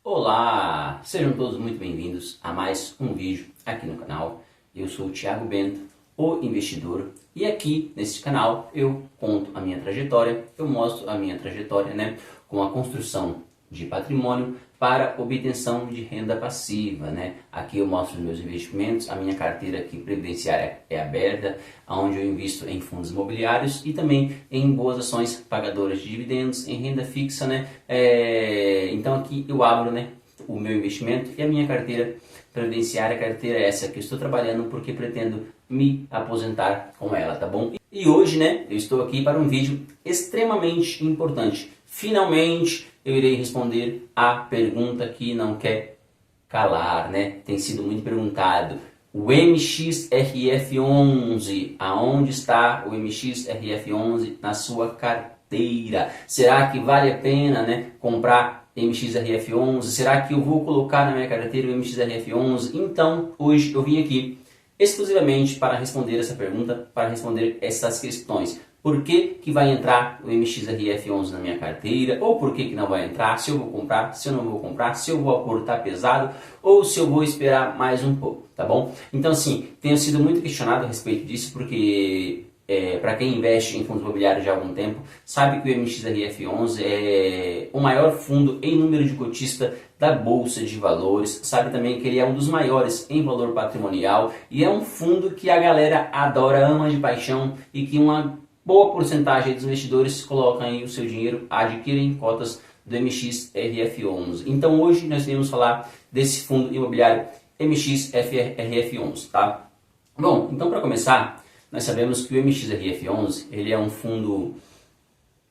Olá! Sejam todos muito bem-vindos a mais um vídeo aqui no canal. Eu sou o Thiago Bento, o investidor, e aqui nesse canal eu conto a minha trajetória, eu mostro a minha trajetória, com a construção de patrimônio para obtenção de renda passiva, Aqui eu mostro os meus investimentos, a minha carteira aqui previdenciária é aberta, onde eu invisto em fundos imobiliários e também em boas ações pagadoras de dividendos, em renda fixa, Então aqui eu abro, o meu investimento e a minha carteira previdenciária, carteira essa que eu estou trabalhando porque pretendo me aposentar com ela, tá bom? E hoje, eu estou aqui para um vídeo extremamente importante. Finalmente eu irei responder a pergunta que não quer calar, Tem sido muito perguntado. O MXRF11, aonde está o MXRF11 na sua carteira? Será que vale a pena, comprar MXRF11? Será que eu vou colocar na minha carteira o MXRF11? Então, hoje eu vim aqui exclusivamente para responder essa pergunta, para responder essas questões. Por que vai entrar o MXRF11 na minha carteira? Ou por que não vai entrar? Se eu vou comprar, se eu não vou comprar, se eu vou aportar pesado ou se eu vou esperar mais um pouco, tá bom? Então, assim, tenho sido muito questionado a respeito disso porque para quem investe em fundos imobiliários já há algum tempo, sabe que o MXRF11 é o maior fundo em número de cotista da Bolsa de Valores, sabe também que ele é um dos maiores em valor patrimonial e é um fundo que a galera adora, ama de paixão e que uma boa porcentagem dos investidores colocam aí o seu dinheiro, adquirem cotas do MXRF11. Então hoje nós iremos falar desse fundo imobiliário MXRF11, tá? Bom, então para começar, nós sabemos que o MXRF11 ele é um fundo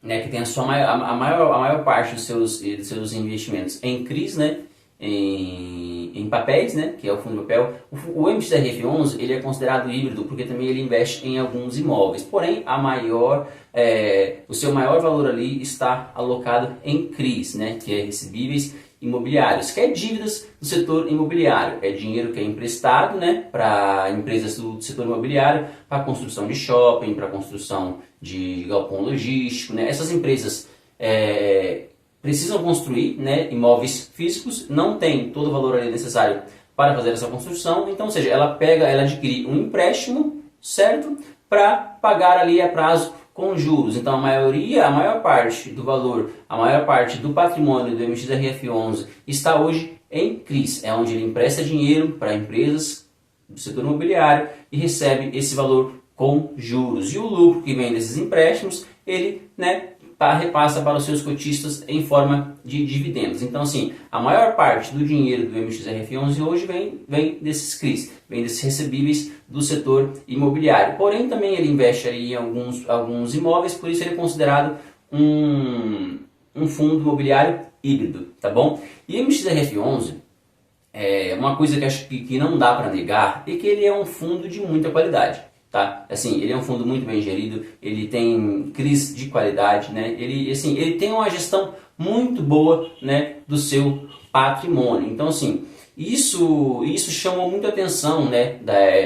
que tem a maior parte dos seus investimentos em CRIs, em papéis, que é o fundo de papel. O MXRF11 ele é considerado híbrido porque também ele investe em alguns imóveis. Porém, o seu maior valor ali está alocado em CRIs, que é recebíveis imobiliários, que é dívidas do setor imobiliário. É dinheiro que é emprestado, para empresas do setor imobiliário, para construção de shopping, para construção de galpão logístico, Essas empresas precisam construir imóveis físicos, não tem todo o valor ali necessário para fazer essa construção, então, ou seja, ela adquire um empréstimo, certo? Para pagar ali a prazo com juros. Então, a maior parte do valor, a maior parte do patrimônio do MXRF11 está hoje em CRIs, é onde ele empresta dinheiro para empresas do setor imobiliário e recebe esse valor com juros. E o lucro que vem desses empréstimos, ele, repassa para os seus cotistas em forma de dividendos. Então, assim, a maior parte do dinheiro do MXRF11 hoje vem desses CRIs, vem desses recebíveis do setor imobiliário. Porém, também ele investe aí em alguns imóveis, por isso ele é considerado um fundo imobiliário híbrido, tá bom? E o MXRF11, uma coisa que acho que não dá para negar é que ele é um fundo de muita qualidade. Tá? Assim, ele é um fundo muito bem gerido, ele tem CRIs de qualidade, ele tem uma gestão muito boa, do seu patrimônio. Então, assim, isso chamou muita atenção,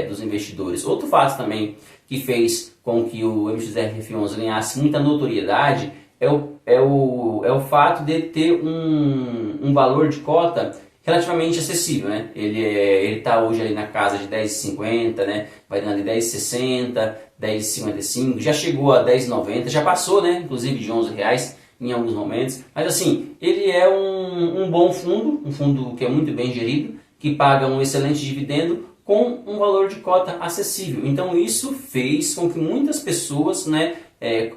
dos investidores. Outro fato também que fez com que o MXRF11 ganhasse muita notoriedade é o fato de ter um valor de cota relativamente acessível, Ele está hoje ali na casa de 10,50, vai dando ali 10,60, 10,55, já chegou a 10,90, já passou, inclusive de R$11 em alguns momentos. Mas assim, ele é um bom fundo, um fundo que é muito bem gerido, que paga um excelente dividendo com um valor de cota acessível. Então isso fez com que muitas pessoas,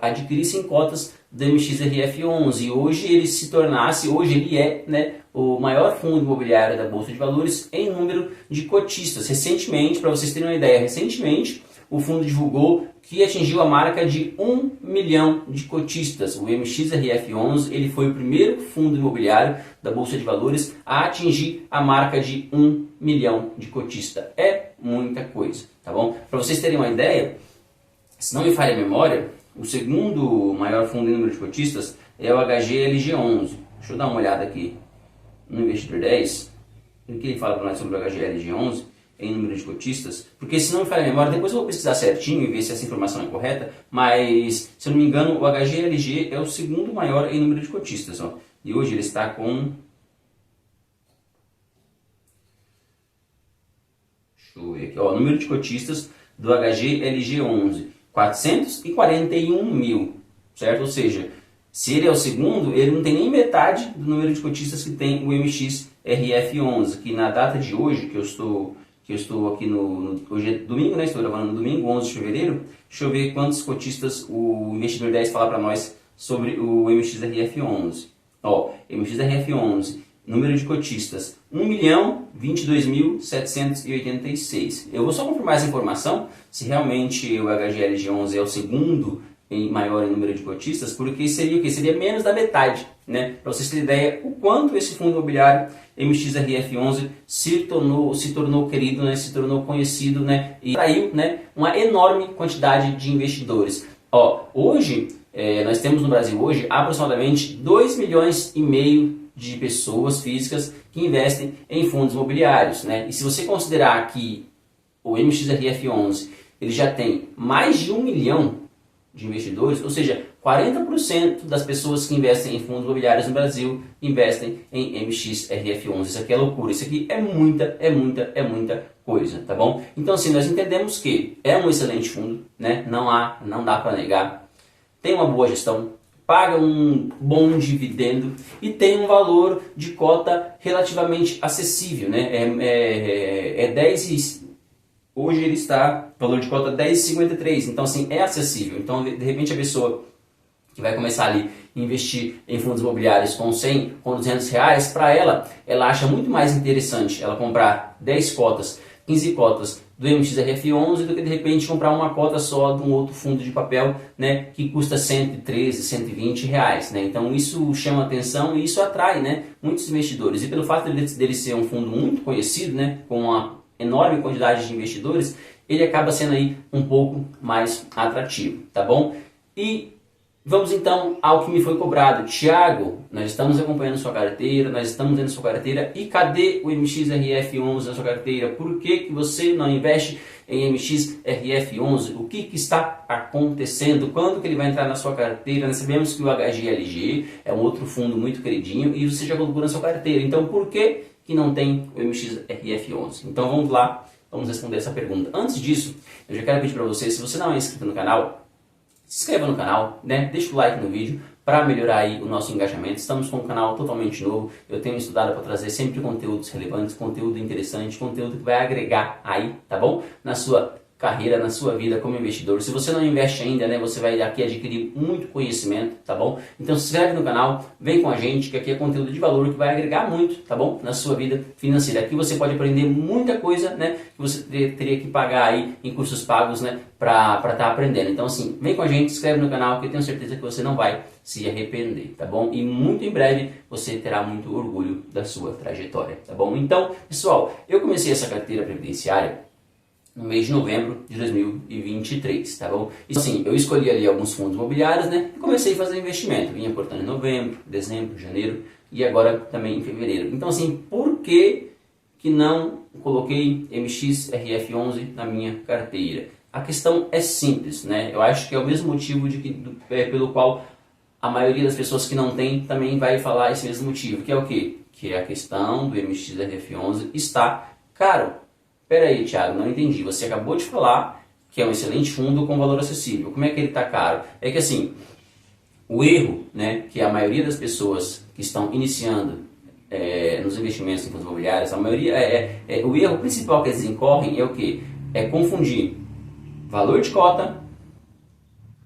adquirissem cotas do MXRF11 e hoje ele é, o maior fundo imobiliário da Bolsa de Valores em número de cotistas. Recentemente, para vocês terem uma ideia, o fundo divulgou que atingiu a marca de 1 milhão de cotistas. O MXRF11 ele foi o primeiro fundo imobiliário da Bolsa de Valores a atingir a marca de 1 milhão de cotistas. É muita coisa, tá bom? Para vocês terem uma ideia, se não me falha a memória, o segundo maior fundo em número de cotistas é o HGLG11. Deixa eu dar uma olhada aqui no Investidor 10. O que ele fala para nós sobre o HGLG11 em número de cotistas? Porque se não me falha a memória, depois eu vou pesquisar certinho e ver se essa informação é correta. Mas, se eu não me engano, o HGLG é o segundo maior em número de cotistas. E hoje ele está com Deixa eu ver aqui, ó, número de cotistas do HGLG11, 441 mil, certo? Ou seja, se ele é o segundo, ele não tem nem metade do número de cotistas que tem o MXRF11, que na data de hoje, que eu estou aqui hoje é domingo, né? Estou gravando no domingo, 11 de fevereiro. Deixa eu ver quantos cotistas o Investidor 10 fala para nós sobre o MXRF11. Ó, MXRF11, número de cotistas, 1.022.786. Eu vou só confirmar essa informação, se realmente o HGLG11 é o segundo maior em número de cotistas, porque seria o quê? Seria menos da metade, né? Para vocês terem ideia o quanto esse fundo imobiliário MXRF11 se tornou querido, né? Se tornou conhecido, né? E atraiu, né, uma enorme quantidade de investidores. Ó, hoje, nós temos no Brasil hoje aproximadamente 2,5 milhões de pessoas físicas que investem em fundos imobiliários, né? E se você considerar que o MXRF11 ele já tem mais de 1 milhão de investidores, ou seja, 40% das pessoas que investem em fundos imobiliários no Brasil investem em MXRF11. Isso aqui é loucura, isso aqui é muita coisa, tá bom? Então assim, nós entendemos que é um excelente fundo, né? Não dá para negar, tem uma boa gestão, paga um bom dividendo e tem um valor de cota relativamente acessível, né? Hoje ele está, valor de cota 10,53, então assim, é acessível. Então de repente a pessoa que vai começar ali a investir em fundos imobiliários com 100, com 200 reais, para ela acha muito mais interessante ela comprar 10 cotas, 15 cotas do MXRF11 do que de repente comprar uma cota só de um outro fundo de papel, né, que custa 113, 120 reais, né? Então isso chama atenção e isso atrai, né, muitos investidores. E pelo fato dele ser um fundo muito conhecido, né, com uma enorme quantidade de investidores, ele acaba sendo aí um pouco mais atrativo, tá bom? E vamos então ao que me foi cobrado. Tiago, nós estamos acompanhando sua carteira, nós estamos vendo sua carteira, e cadê o MXRF11 na sua carteira? Por que você não investe em MXRF11? O que está acontecendo? Quando que ele vai entrar na sua carteira? Nós sabemos que o HGLG é um outro fundo muito queridinho e você já colocou na sua carteira. Então por que não tem o MXRF11? Então vamos lá, vamos responder essa pergunta. Antes disso, eu já quero pedir para você, se você não é inscrito no canal, se inscreva no canal, né? Deixa o like no vídeo para melhorar aí o nosso engajamento. Estamos com um canal totalmente novo. Eu tenho estudado para trazer sempre conteúdos relevantes, conteúdo interessante, conteúdo que vai agregar aí, tá bom? Na sua carreira, na sua vida como investidor. Se você não investe ainda, né, você vai aqui adquirir muito conhecimento, tá bom? Então se inscreve no canal, vem com a gente, que aqui é conteúdo de valor que vai agregar muito, tá bom? Na sua vida financeira. Aqui você pode aprender muita coisa, né, que você teria que pagar aí em cursos pagos, né, para estar aprendendo. Então assim, vem com a gente, se inscreve no canal, que eu tenho certeza que você não vai se arrepender, tá bom? E muito em breve você terá muito orgulho da sua trajetória, tá bom? Então, pessoal, eu comecei essa carteira previdenciária no mês de novembro de 2023, tá bom? E assim, eu escolhi ali alguns fundos imobiliários, né? E comecei a fazer investimento. Vinha aportando em novembro, dezembro, janeiro e agora também em fevereiro. Então assim, por que não coloquei MXRF11 na minha carteira? A questão é simples, né? Eu acho que é o mesmo motivo pelo qual a maioria das pessoas que não tem também vai falar esse mesmo motivo, que é o quê? Que a questão do MXRF11 está caro. Pera aí, Thiago, não entendi. Você acabou de falar que é um excelente fundo com valor acessível. Como é que ele está caro? É que assim, o erro, né, que a maioria das pessoas que estão iniciando nos investimentos em fundos imobiliários, a maioria o erro principal que eles incorrem é o quê? É confundir valor de cota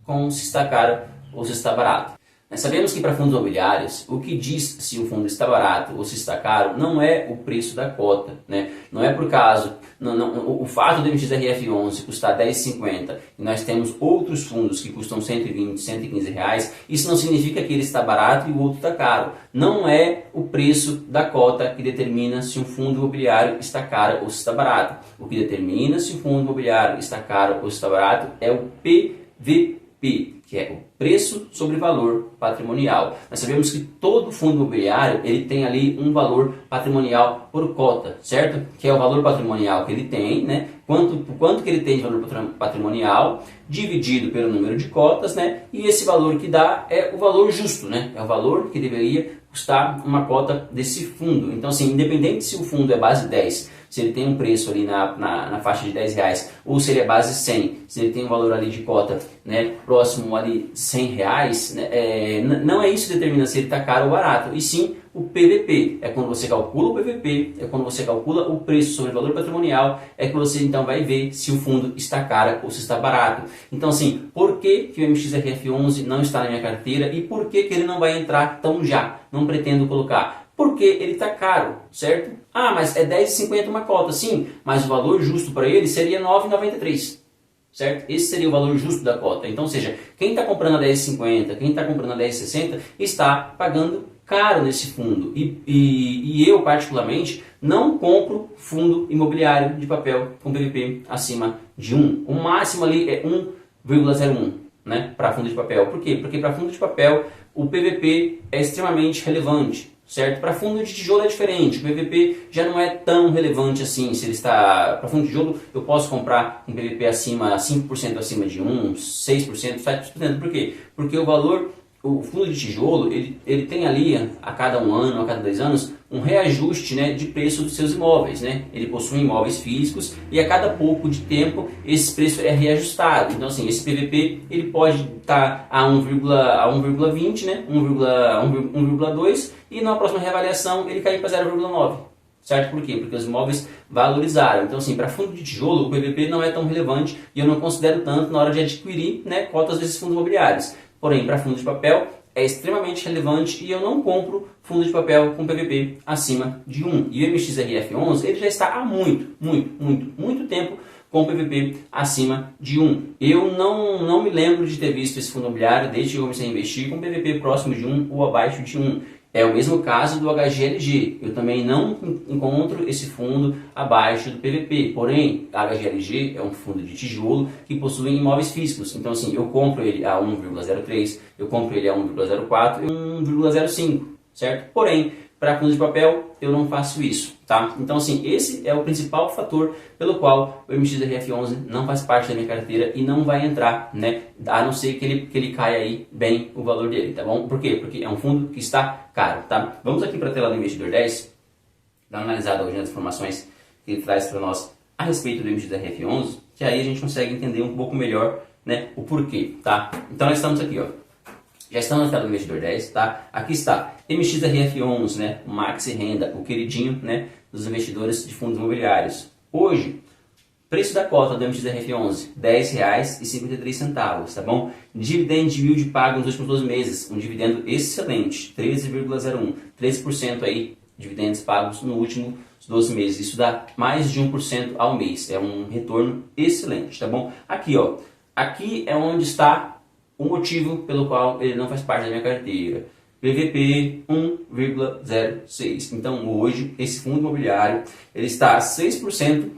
com se está caro ou se está barato. Nós sabemos que para fundos imobiliários, o que diz se o fundo está barato ou se está caro não é o preço da cota, né? Não é por caso, o fato do MXRF11 custar 10,50 e nós temos outros fundos que custam 120, 115 reais, isso não significa que ele está barato e o outro está caro. Não é o preço da cota que determina se um fundo imobiliário está caro ou se está barato. O que determina se o fundo imobiliário está caro ou se está barato é o PVP, que é o preço sobre valor patrimonial. Nós sabemos que todo fundo imobiliário ele tem ali um valor patrimonial por cota, certo? Que é o valor patrimonial que ele tem, né? Quanto que ele tem de valor patrimonial dividido pelo número de cotas, né? E esse valor que dá é o valor justo, né? É o valor que deveria custar uma cota desse fundo. Então, assim, independente se o fundo é base 10, se ele tem um preço ali na faixa de 10 reais, ou se ele é base 100, se ele tem um valor ali de cota, né, próximo ali 100 reais, né, não é isso que determina se ele está caro ou barato, e sim o PVP. É quando você calcula o PVP, é quando você calcula o preço sobre o valor patrimonial, é que você então vai ver se o fundo está caro ou se está barato. Então, assim, por que o MXRF11 não está na minha carteira e por que ele não vai entrar tão já? Não pretendo colocar. Porque ele está caro, certo? Ah, mas é R$10,50 uma cota, sim, mas o valor justo para ele seria R$9,93, certo? Esse seria o valor justo da cota. Então, ou seja, quem está comprando a R$10,50, quem está comprando a R$10,60, está pagando caro nesse fundo. E eu, particularmente, não compro fundo imobiliário de papel com PVP acima de 1. O máximo ali é 1,01, né, para fundo de papel. Por quê? Porque para fundo de papel o PVP é extremamente relevante. Certo? Para fundo de tijolo é diferente, o PVP já não é tão relevante assim. Se ele está para fundo de tijolo, eu posso comprar um PVP acima, 5% acima de 1, 6%, 7%. Por quê? Porque o fundo de tijolo, ele tem ali a cada um ano, a cada 2 anos, um reajuste, né, de preço dos seus imóveis, né? Ele possui imóveis físicos e a cada pouco de tempo esse preço é reajustado. Então, assim, esse PVP ele pode estar a 1,20, né? 1,2 e na próxima reavaliação ele cair para 0,9. Certo? Por quê? Porque os imóveis valorizaram. Então, assim, para fundo de tijolo, o PVP não é tão relevante e eu não considero tanto na hora de adquirir, né, cotas desses fundos imobiliários. Porém, para fundo de papel é extremamente relevante e eu não compro fundo de papel com PVP acima de 1. E o MXRF11 ele já está há muito tempo com PVP acima de 1. Eu não me lembro de ter visto esse fundo imobiliário desde que eu comecei a investir com PVP próximo de 1 ou abaixo de 1. É o mesmo caso do HGLG. Eu também não encontro esse fundo abaixo do PVP. Porém, a HGLG é um fundo de tijolo que possui imóveis físicos. Então, assim, eu compro ele a 1,03, eu compro ele a 1,04 e 1,05, certo? Porém, para fundo de papel, eu não faço isso, tá? Então, assim, esse é o principal fator pelo qual o MXRF11 não faz parte da minha carteira e não vai entrar, né? A não ser que ele caia aí bem o valor dele, tá bom? Por quê? Porque é um fundo que está caro, tá? Vamos aqui para a tela do Investidor 10, dar uma analisada hoje nas informações que ele traz para nós a respeito do MXRF11, que aí a gente consegue entender um pouco melhor, né, o porquê, tá? Então, nós estamos aqui, ó. Já estamos na tela do Investidor 10, tá? Aqui está MXRF11, né? O Maxi Renda, o queridinho, né, dos investidores de fundos imobiliários. Hoje, preço da cota do MXRF11, R$10,53, tá bom? Dividend yield pago nos últimos 12 meses, um dividendo excelente, 13,01, 13% aí, dividendos pagos nos últimos 12 meses. Isso dá mais de 1% ao mês, é um retorno excelente, tá bom? Aqui, ó, aqui é onde está o motivo pelo qual ele não faz parte da minha carteira. PVP 1,06. Então hoje esse fundo imobiliário ele está a 6%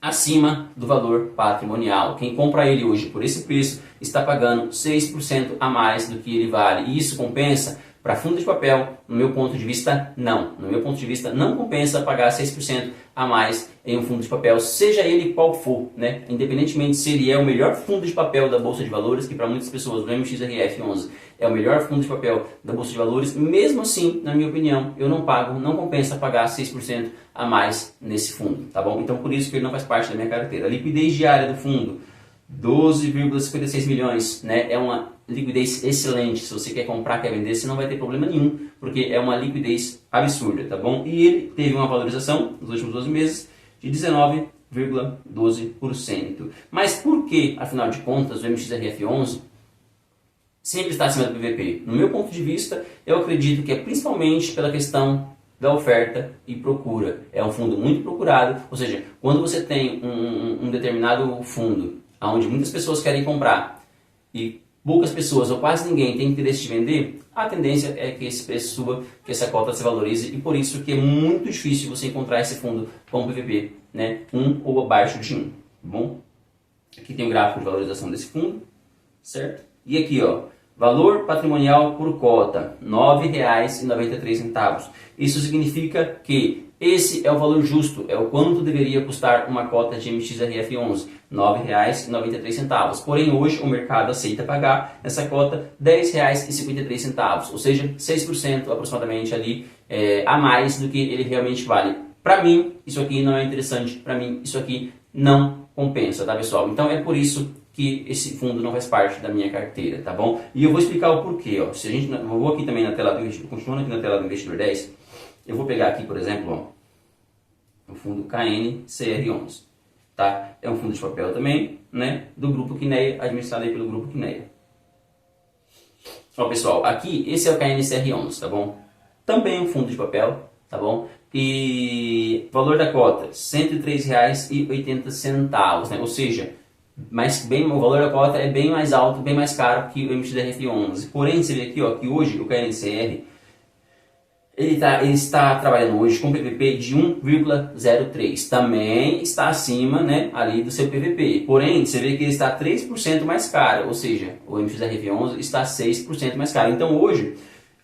acima do valor patrimonial. Quem compra ele hoje por esse preço está pagando 6% a mais do que ele vale. E isso compensa? Para fundo de papel, no meu ponto de vista, não. No meu ponto de vista, não compensa pagar 6% a mais em um fundo de papel, seja ele qual for, né? Independentemente se ele é o melhor fundo de papel da Bolsa de Valores, que para muitas pessoas o MXRF11 é o melhor fundo de papel da Bolsa de Valores, mesmo assim, na minha opinião, eu não pago, não compensa pagar 6% a mais nesse fundo, tá bom? Então, por isso que ele não faz parte da minha carteira. A liquidez diária do fundo, 12,56 milhões, né? É uma liquidez excelente. Se você quer comprar, quer vender, você não vai ter problema nenhum, porque é uma liquidez absurda, tá bom? E ele teve uma valorização nos últimos 12 meses de 19,12%. Mas por que, afinal de contas, o MXRF11 sempre está acima do PVP? No meu ponto de vista, eu acredito que é principalmente pela questão da oferta e procura. É um fundo muito procurado, ou seja, quando você tem um determinado fundo onde muitas pessoas querem comprar e poucas pessoas ou quase ninguém tem interesse de vender, a tendência é que esse preço suba, que essa cota se valorize, e por isso que é muito difícil você encontrar esse fundo com PVP, né, 1 ou abaixo de 1, tá bom? Aqui tem o gráfico de valorização desse fundo, certo? E aqui, ó, valor patrimonial por cota, R$ 9,93. Isso significa que Esse é o valor justo, é o quanto deveria custar uma cota de MXRF11, R$ 9,93. Porém, hoje o mercado aceita pagar essa cota R$ 10,53, ou seja, 6% aproximadamente ali a mais do que ele realmente vale. Para mim, isso aqui não é interessante, para mim, isso aqui não compensa, tá pessoal? Então é por isso que esse fundo não faz parte da minha carteira, tá bom? E eu vou explicar o porquê, ó. Se a gente, eu vou aqui também na tela do investidor, continuando aqui na tela do Investidor 10, eu vou pegar aqui, por exemplo, ó, o fundo KNCR11, tá? É um fundo de papel também, né? Do grupo Quineia, administrado aí pelo grupo Quineia. Ó, pessoal, aqui esse é o KNCR11, tá bom? Também é um fundo de papel, tá bom? E valor da cota, R$ 103,80, né? Ou seja, o valor da cota é bem mais alto, bem mais caro que o MXRF11. Porém, você vê aqui, ó, que hoje o KNCR ele está trabalhando hoje com PVP de 1,03. Também está acima, né, ali do seu PVP. Porém, você vê que ele está 3% mais caro, ou seja, o MXRF11 está 6% mais caro. Então hoje,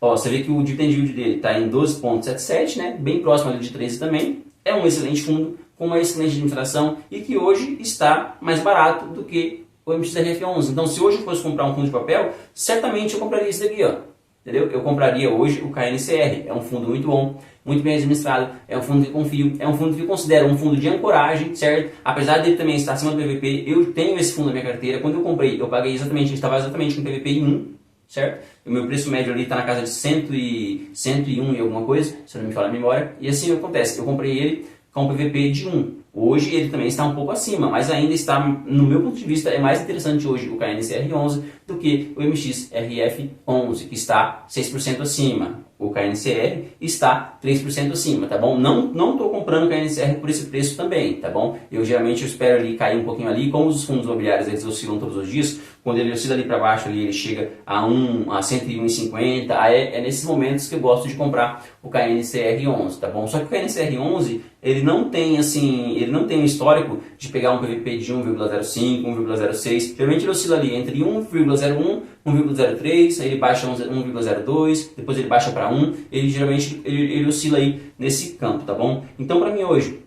ó, você vê que o dividend yield dele está em 12,77, né, bem próximo ali de 13 também. É um excelente fundo, com uma excelente administração e que hoje está mais barato do que o MXRF11. Então, se hoje eu fosse comprar um fundo de papel, certamente eu compraria esse daqui, ó. Entendeu? Eu compraria hoje o KNCR. É um fundo muito bom, muito bem administrado, é um fundo que confio, é um fundo que eu considero um fundo de ancoragem, certo? Apesar dele também estar acima do PVP, eu tenho esse fundo na minha carteira. Quando eu comprei, eu paguei exatamente, ele estava exatamente com PVP em 1, certo? O meu preço médio ali está na casa de 101 e alguma coisa, se não me falha a memória. E assim acontece, eu comprei ele com PVP de 1. Hoje ele também está um pouco acima, mas ainda está, no meu ponto de vista, é mais interessante hoje o KNCR11 do que o MXRF11, que está 6% acima. O KNCR está 3% acima, tá bom? Não estou comprando o KNCR por esse preço também, tá bom? Eu geralmente espero ali cair um pouquinho ali, como os fundos imobiliários eles oscilam todos os dias, quando ele oscila ali para baixo, ali, ele chega a 101,50, é nesses momentos que eu gosto de comprar o KNCR11, tá bom? Só que o KNCR11, ele não tem um histórico de pegar um PVP de 1,05, 1,06, geralmente ele oscila ali entre 1,01, 1,03, aí ele baixa 1,02, depois ele baixa para 1, geralmente ele oscila aí nesse campo, tá bom? Então para mim hoje,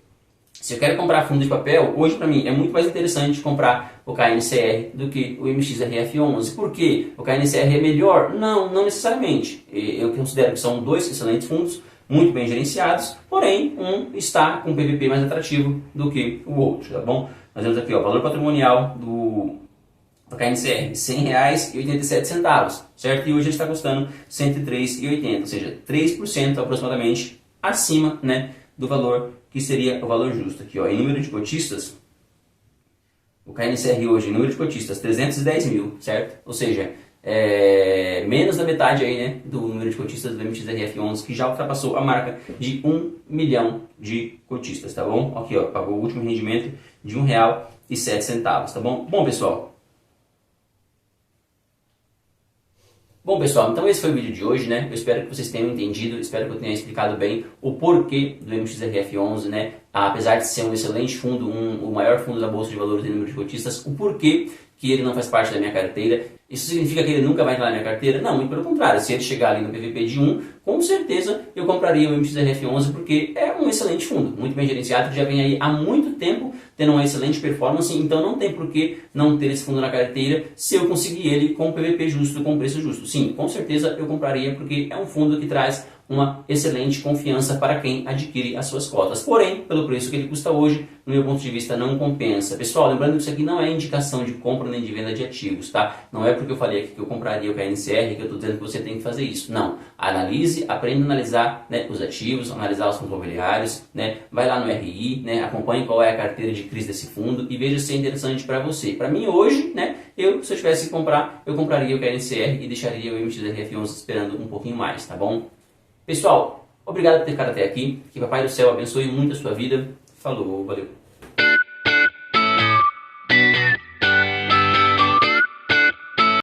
se eu quero comprar fundo de papel, hoje para mim é muito mais interessante comprar o KNCR do que o MXRF11. Por quê? O KNCR é melhor? Não necessariamente. Eu considero que são dois excelentes fundos, muito bem gerenciados, porém um está com um PVP mais atrativo do que o outro, tá bom? Nós temos aqui, ó, o valor patrimonial do KNCR, R$ 100,87, certo? E hoje ele está custando R$ 103,80, ou seja, 3% aproximadamente acima, né, do valor que seria o valor justo. Aqui, ó, em número de cotistas, o KNCR hoje, em número de cotistas, 310 mil, certo? Ou seja, menos da metade aí, né, do número de cotistas do MXRF11, que já ultrapassou a marca de 1 milhão de cotistas, tá bom? Aqui, ó, pagou o último rendimento de R$ 1,07, tá bom? Bom, pessoal, então esse foi o vídeo de hoje, né? Eu espero que vocês tenham entendido, espero que eu tenha explicado bem o porquê do MXRF11, né? Apesar de ser um excelente fundo, o maior fundo da Bolsa de Valores em número de cotistas, o porquê que ele não faz parte da minha carteira. Isso significa que ele nunca vai entrar na minha carteira? Não, muito pelo contrário. Se ele chegar ali no PVP de 1, com certeza eu compraria o MXRF11 porque é um excelente fundo, muito bem gerenciado, que já vem aí há muito tempo tendo uma excelente performance, então não tem por que não ter esse fundo na carteira se eu conseguir ele com PVP justo, com preço justo. Sim, com certeza eu compraria porque é um fundo que traz uma excelente confiança para quem adquire as suas cotas. Porém, pelo preço que ele custa hoje, no meu ponto de vista, não compensa. Pessoal, lembrando que isso aqui não é indicação de compra nem de venda de ativos, tá? Não é porque eu falei aqui que eu compraria o KNCR que eu estou dizendo que você tem que fazer isso. Não. Analise, aprenda a analisar, né, os ativos, analisar os fundos imobiliários, né? Vai lá no RI, né? Acompanhe qual é a carteira de crise desse fundo e veja se é interessante para você. Para mim hoje, né? Se eu tivesse que comprar, eu compraria o KNCR e deixaria o MXRF11 esperando um pouquinho mais, tá bom? Pessoal, obrigado por ter ficado até aqui. Que Papai do Céu abençoe muito a sua vida. Falou, valeu.